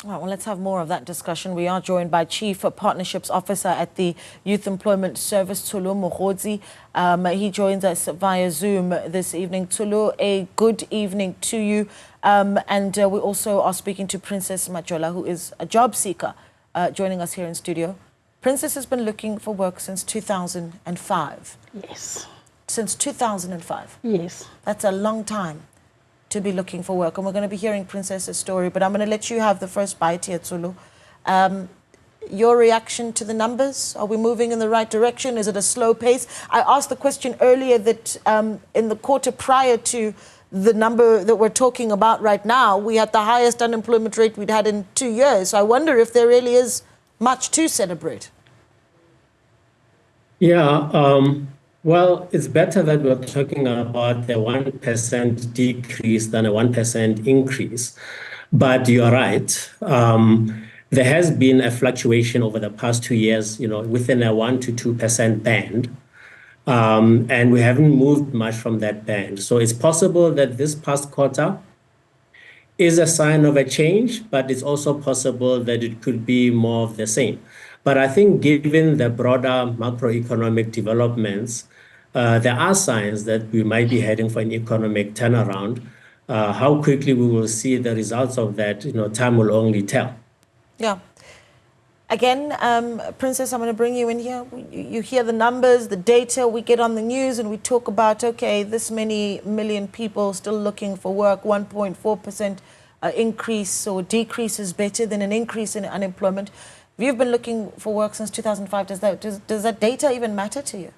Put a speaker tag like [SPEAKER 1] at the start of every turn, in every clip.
[SPEAKER 1] Well, let's have more of that discussion. We are joined by Chief Partnerships Officer at the Youth Employment Service, Tsholo Mogotsi. He joins us via Zoom this evening. Tsholo, a good evening to you. And we also are speaking to Princess Majola, who is a job seeker, joining us here in studio. Princess has been looking for work since 2005.
[SPEAKER 2] Yes.
[SPEAKER 1] Since 2005?
[SPEAKER 2] Yes.
[SPEAKER 1] That's a long time to be looking for work, and we're going to be hearing Princess's story, but I'm going to let you have the first bite here, Tsholo. Your reaction to the numbers? Are we moving in the right direction? Is it a slow pace? I asked the question earlier that in the quarter prior to the number that we're talking about right now, we had the highest unemployment rate we'd had in 2 years. So I wonder if there really is much to celebrate.
[SPEAKER 3] Yeah, well, it's better that we're talking about the 1% decrease than a 1% increase. But you're right. There has been a fluctuation over the past 2 years, within a 1 to 2% band. And we haven't moved much from that band. So it's possible that this past quarter is a sign of a change, but it's also possible that it could be more of the same. But I think given the broader macroeconomic developments, there are signs that we might be heading for an economic turnaround. How quickly we will see the results of that, time will only tell.
[SPEAKER 1] Yeah. Again, Princess, I'm going to bring you in here. You hear the numbers, the data, we get on the news and we talk about, okay, this many million people still looking for work, 1.4% increase or decrease is better than an increase in unemployment. If you've been looking for work since 2005, does that data even matter to you?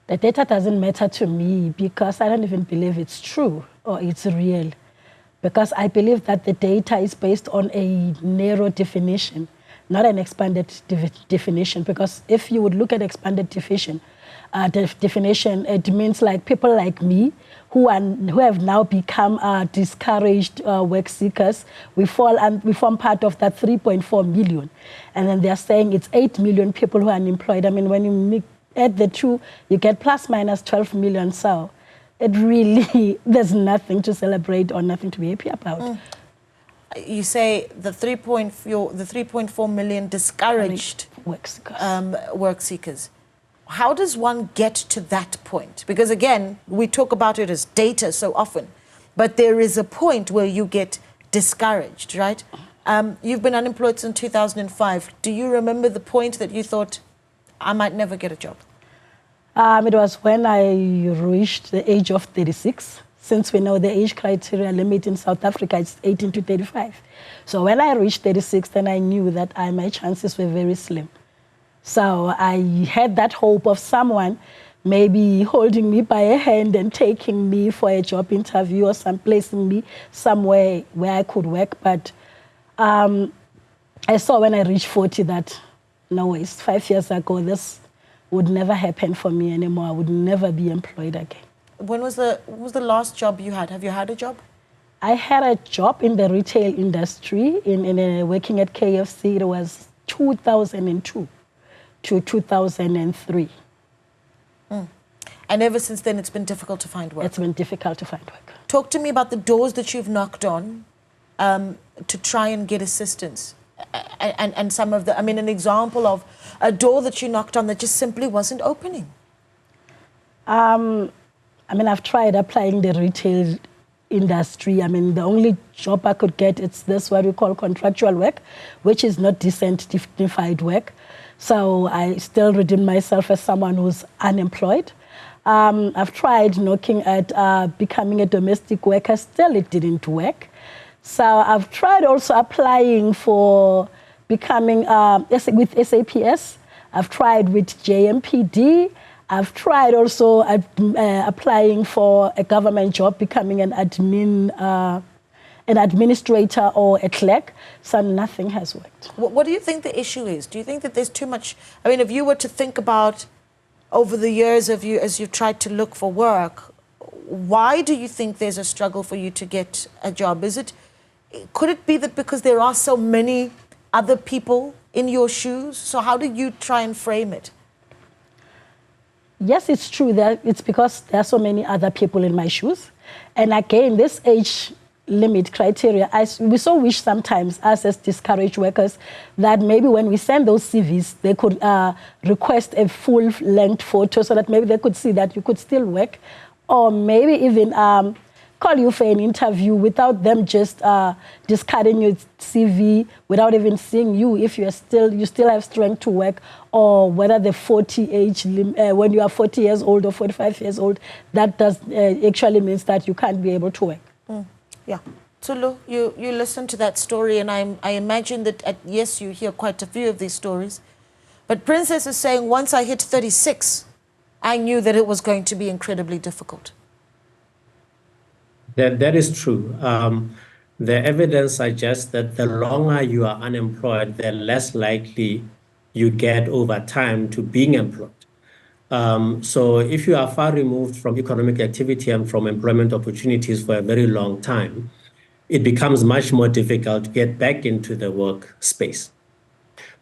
[SPEAKER 2] The data doesn't matter to me because I don't even believe it's true or it's real. Because I believe that the data is based on a narrow definition, not an expanded definition. Because if you would look at expanded definition, it means like people like me who have now become discouraged work seekers. We form part of that 3.4 million. And then they're saying it's 8 million people who are unemployed. I mean, when you add the two, you get plus minus 12 million. So it really, there's nothing to celebrate or nothing to be happy about.
[SPEAKER 1] You say the 3.4 million discouraged work seekers. How does one get to that point? Because again, we talk about it as data so often, but there is a point where you get discouraged, right? You've been unemployed since 2005. Do you remember the point that you thought, I might never get a job?
[SPEAKER 2] It was when I reached the age of 36. Since we know the age criteria limit in South Africa is 18 to 35. So when I reached 36, then I knew that my chances were very slim. So I had that hope of someone maybe holding me by a hand and taking me for a job interview or placing me somewhere where I could work. But I saw when I reached 40 that, no ways, 5 years ago, this would never happen for me anymore. I would never be employed again.
[SPEAKER 1] When was the last job you had? Have you had a job?
[SPEAKER 2] I had a job in the retail industry, working at KFC. It was 2002 to 2003.
[SPEAKER 1] And ever since then, it's been difficult to find work?
[SPEAKER 2] It's been difficult to find work.
[SPEAKER 1] Talk to me about the doors that you've knocked on to try and get assistance. And some of the, I mean, an example of a door that you knocked on that just simply wasn't opening.
[SPEAKER 2] I mean, I've tried applying the retail industry. I mean, the only job I could get, it's this what we call contractual work, which is not decent, dignified work. So I still redeem myself as someone who's unemployed. I've tried knocking at becoming a domestic worker. Still, it didn't work. So I've tried also applying for becoming with SAPS. I've tried with JMPD. I've tried also applying for a government job, becoming an administrator or a clerk, so nothing has worked.
[SPEAKER 1] What do you think the issue is? Do you think that there's too much? I mean, if you were to think about over the years of you as you've tried to look for work, why do you think there's a struggle for you to get a job? Could it be that because there are so many other people in your shoes? So how do you try and frame it?
[SPEAKER 2] Yes, it's true that it's because there are so many other people in my shoes. And again, this age limit criteria, we so wish sometimes, us as discouraged workers, that maybe when we send those CVs, they could request a full-length photo so that maybe they could see that you could still work, or maybe even call you for an interview without them just discarding your CV without even seeing you if you still have strength to work, or whether the 40 age when you are 40 years old or 45 years old, that does actually means that you can't be able to work.
[SPEAKER 1] Yeah. Tsholo, you listen to that story, and I imagine that, yes, you hear quite a few of these stories. But Princess is saying, once I hit 36, I knew that it was going to be incredibly difficult.
[SPEAKER 3] That is true. The evidence suggests that the longer you are unemployed, the less likely you get over time to being employed. So if you are far removed from economic activity and from employment opportunities for a very long time, it becomes much more difficult to get back into the workspace.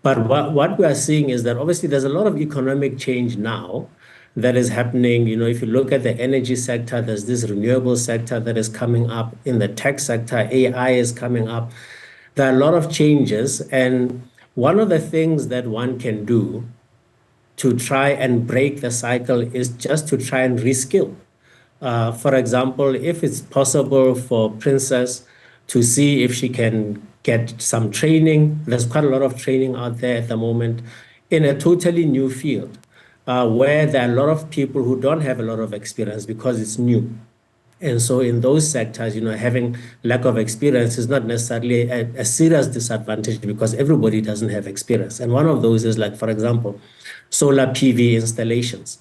[SPEAKER 3] But what we are seeing is that obviously there's a lot of economic change now that is happening. You know, if you look at the energy sector, there's this renewable sector that is coming up. In the tech sector, AI is coming up. There are a lot of changes. And one of the things that one can do to try and break the cycle is just to try and reskill. For example, if it's possible for Princess to see if she can get some training, there's quite a lot of training out there at the moment in a totally new field, where there are a lot of people who don't have a lot of experience because it's new. And so in those sectors, you know, having lack of experience is not necessarily a serious disadvantage because everybody doesn't have experience. And one of those is, like, for example, solar PV installations.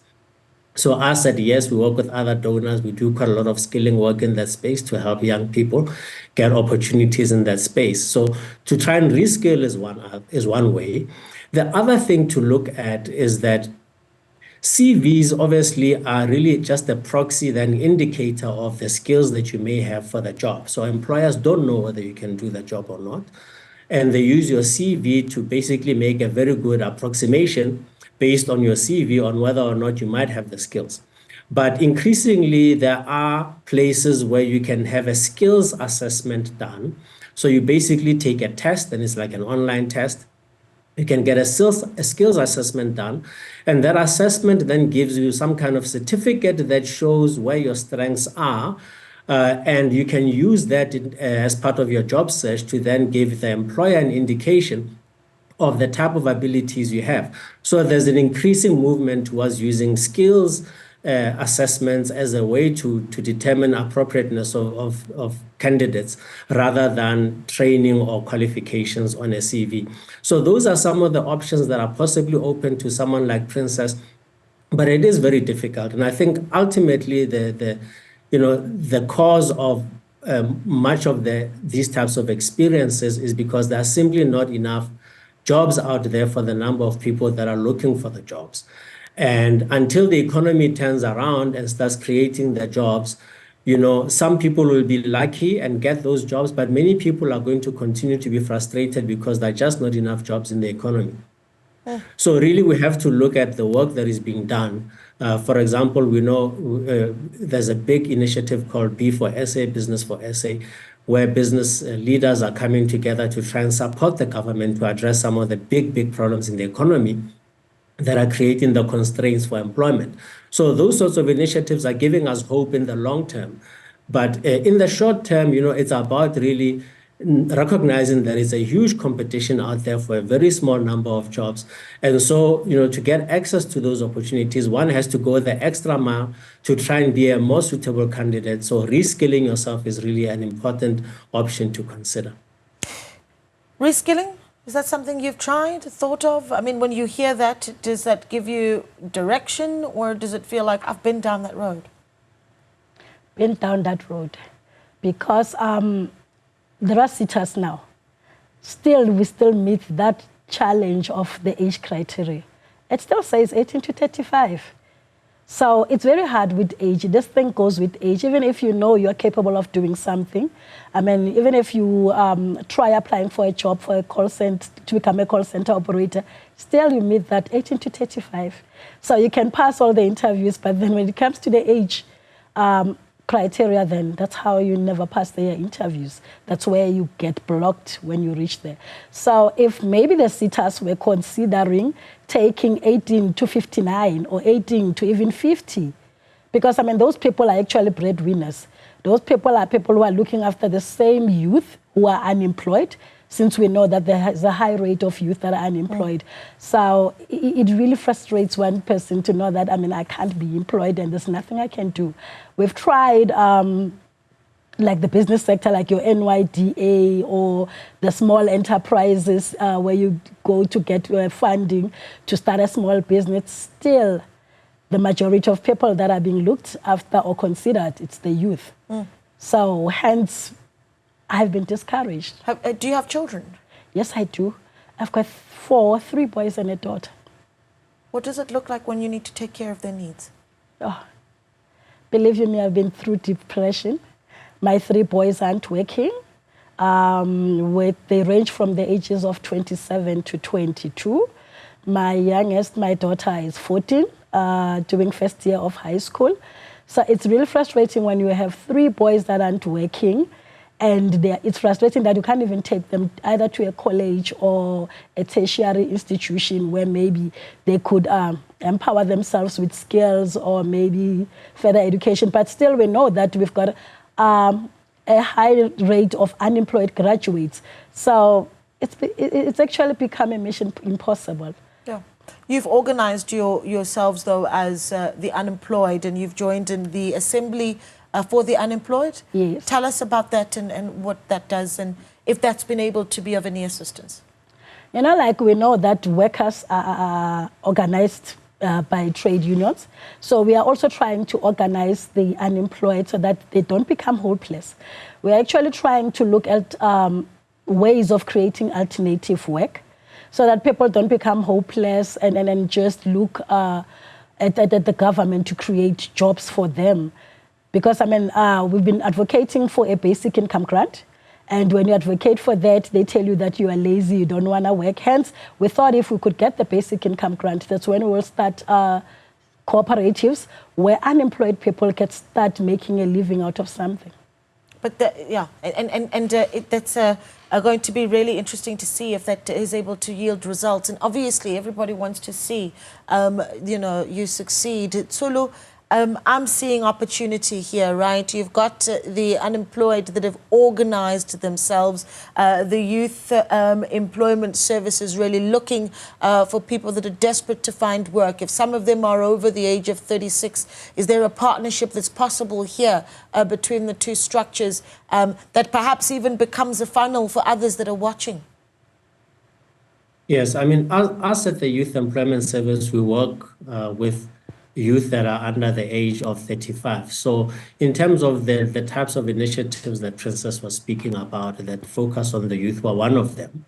[SPEAKER 3] So us at Yes, we work with other donors. We do quite a lot of skilling work in that space to help young people get opportunities in that space. So to try and reskill is one way. The other thing to look at is that CVs obviously are really just a proxy, an indicator of the skills that you may have for the job. So employers don't know whether you can do the job or not. And they use your CV to basically make a very good approximation based on your CV on whether or not you might have the skills. But increasingly, there are places where you can have a skills assessment done. So you basically take a test, and it's like an online test. You can get a skills assessment done, and that assessment then gives you some kind of certificate that shows where your strengths are, and you can use that as part of your job search to then give the employer an indication of the type of abilities you have. So there's an increasing movement towards using skills assessments as a way to determine appropriateness of candidates rather than training or qualifications on a CV. So those are some of the options that are possibly open to someone like Princess, but it is very difficult. And I think ultimately the cause of much of these types of experiences is because there are simply not enough jobs out there for the number of people that are looking for the jobs. And until the economy turns around and starts creating the jobs, you know, some people will be lucky and get those jobs, but many people are going to continue to be frustrated because there are just not enough jobs in the economy. So really, we have to look at the work that is being done. For example, we know there's a big initiative called B for SA, Business for SA, where business leaders are coming together to try and support the government to address some of the big problems in the economy that are creating the constraints for employment. So those sorts of initiatives are giving us hope in the long term. But in the short term, you know, it's about really recognizing there is a huge competition out there for a very small number of jobs. And so, you know, to get access to those opportunities, one has to go the extra mile to try and be a more suitable candidate. So reskilling yourself is really an important option to consider.
[SPEAKER 1] Reskilling? Is that something you've tried, thought of? I mean, when you hear that, does that give you direction, or does it feel like I've been down that road?
[SPEAKER 2] Been down that road. Because there are sitters now. We still meet that challenge of the age criteria. It still says 18 to 35. So it's very hard with age. This thing goes with age. Even if you know you're capable of doing something, I mean, even if you try applying for a job for a call center, to become a call center operator, still you meet that 18 to 35. So you can pass all the interviews, but then when it comes to the age, criteria, then that's how you never pass their interviews. That's where you get blocked when you reach there. So if maybe the sitters were considering taking 18 to 59 or 18 to even 50, because I mean, those people are actually breadwinners. Those people are people who are looking after the same youth who are unemployed, since we know that there is a high rate of youth that are unemployed. So it really frustrates one person to know that, I mean, I can't be employed and there's nothing I can do. We've tried, like the business sector, like your NYDA or the small enterprises where you go to get funding to start a small business. Still, the majority of people that are being looked after or considered, it's the youth. So hence, I've been discouraged.
[SPEAKER 1] Do you have children?
[SPEAKER 2] Yes, I do. I've got 3 boys and a daughter.
[SPEAKER 1] What does it look like when you need to take care of their needs?
[SPEAKER 2] Oh, believe you me, I've been through depression. My 3 boys aren't working. They range from the ages of 27 to 22. My youngest, my daughter, is 14, doing first year of high school. So it's really frustrating when you have 3 boys that aren't working. And it's frustrating that you can't even take them either to a college or a tertiary institution where maybe they could empower themselves with skills or maybe further education. But still, we know that we've got a high rate of unemployed graduates. So it's actually become a mission impossible.
[SPEAKER 1] Yeah. You've organized yourselves, though, as the unemployed, and you've joined in the assembly for the unemployed.
[SPEAKER 2] Yes.
[SPEAKER 1] Tell us about that and what that does and if that's been able to be of any assistance.
[SPEAKER 2] You know, like we know that workers are organized by trade unions. So we are also trying to organize the unemployed so that they don't become hopeless. We're actually trying to look at ways of creating alternative work so that people don't become hopeless and just look at the government to create jobs for them. Because, I mean, we've been advocating for a basic income grant. And when you advocate for that, they tell you that you are lazy, you don't want to work. Hence, we thought if we could get the basic income grant, that's when we will start cooperatives where unemployed people can start making a living out of something.
[SPEAKER 1] But that's going to be really interesting to see if that is able to yield results. And obviously, everybody wants to see, you succeed. Tsholo, I'm seeing opportunity here, right? You've got the unemployed that have organized themselves, the youth employment services really looking for people that are desperate to find work. If some of them are over the age of 36, is there a partnership that's possible here between the two structures that perhaps even becomes a funnel for others that are watching?
[SPEAKER 3] Yes, I mean, us at the Youth Employment Service, we work with youth that are under the age of 35. So in terms of the types of initiatives that Princess was speaking about that focus on the youth were one of them.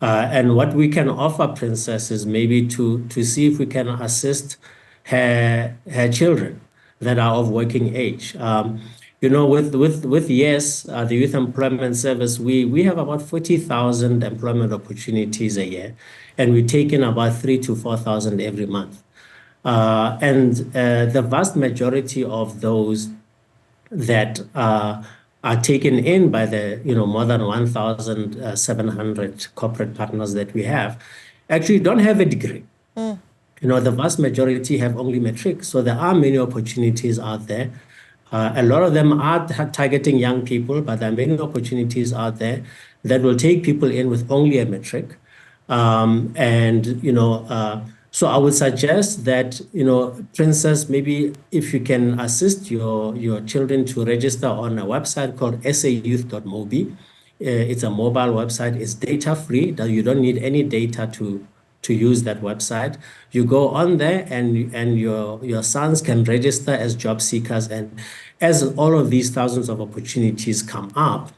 [SPEAKER 3] And what we can offer Princess is maybe to see if we can assist her children that are of working age. With YES, the Youth Employment Service, we have about 40,000 employment opportunities a year, and we take in about 3,000 to 4,000 every month. And the vast majority of those that are taken in by the more than 1,700 corporate partners that we have actually don't have a degree. The vast majority have only matric. So there are many opportunities out there. A lot of them are targeting young people, but there are many opportunities out there that will take people in with only a matric. So I would suggest that, Princess, maybe if you can assist your children to register on a website called sayouth.mobi. It's a mobile website. It's data free. You don't need any data to use that website. You go on there and your sons can register as job seekers. And as all of these thousands of opportunities come up,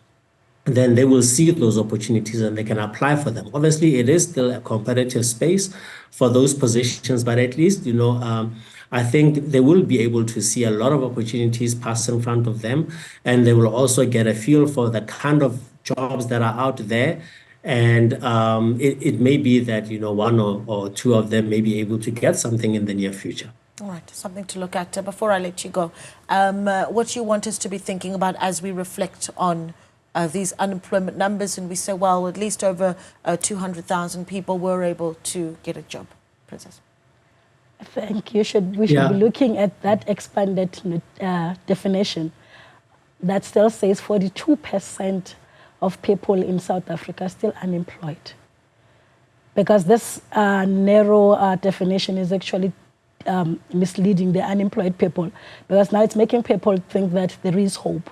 [SPEAKER 3] then they will see those opportunities and they can apply for them. Obviously, it is still a competitive space for those positions, but at least, I think they will be able to see a lot of opportunities pass in front of them, and they will also get a feel for the kind of jobs that are out there. And it may be that, one or two of them may be able to get something in the near future.
[SPEAKER 1] All right, something to look at. Before I let you go, what do you want us to be thinking about as we reflect on these unemployment numbers and we say, well, at least over 200,000 people were able to get a job? Princess.
[SPEAKER 2] I think we should be looking at that expanded definition that still says 42% of people in South Africa are still unemployed. Because this narrow definition is actually misleading the unemployed people, because now it's making people think that there is hope,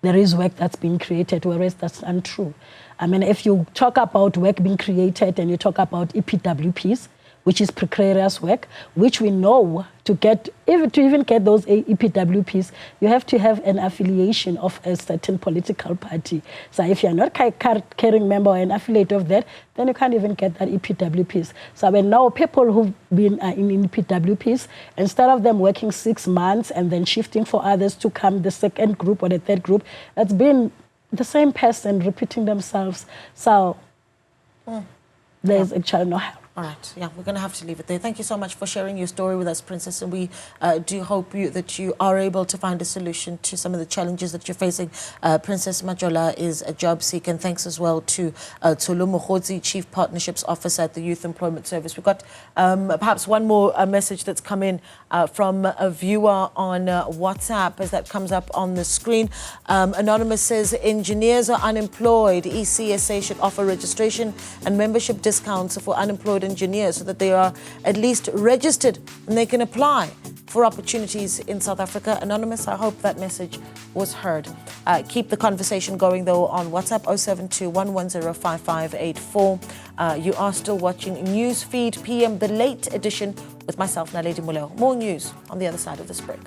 [SPEAKER 2] there is work that's being created, whereas that's untrue. I mean, if you talk about work being created and you talk about EPWPs, which is precarious work, which we know to even get those EPWPs, you have to have an affiliation of a certain political party. So if you're not a caring member or an affiliate of that, then you can't even get that EPWPs. So when now people who've been in EPWPs, instead of them working 6 months and then shifting for others to come the second group or the third group, that's been the same person repeating themselves. So there's actually no help.
[SPEAKER 1] All right, yeah, we're going to have to leave it there. Thank you so much for sharing your story with us, Princess, and we do hope that you are able to find a solution to some of the challenges that you're facing. Princess Majola is a job seeker, and thanks as well to Tsholo Mogotsi, Chief Partnerships Officer at the Youth Employment Service. We've got perhaps one more message that's come in from a viewer on WhatsApp as that comes up on the screen. Anonymous says, engineers are unemployed. ECSA should offer registration and membership discounts for unemployed engineers so that they are at least registered and they can apply for opportunities in South Africa. Anonymous, I hope that message was heard. Keep the conversation going though on WhatsApp 072-110-5584. You are still watching Newsfeed PM, the late edition with myself, Naledi Moleo. More news on the other side of this break.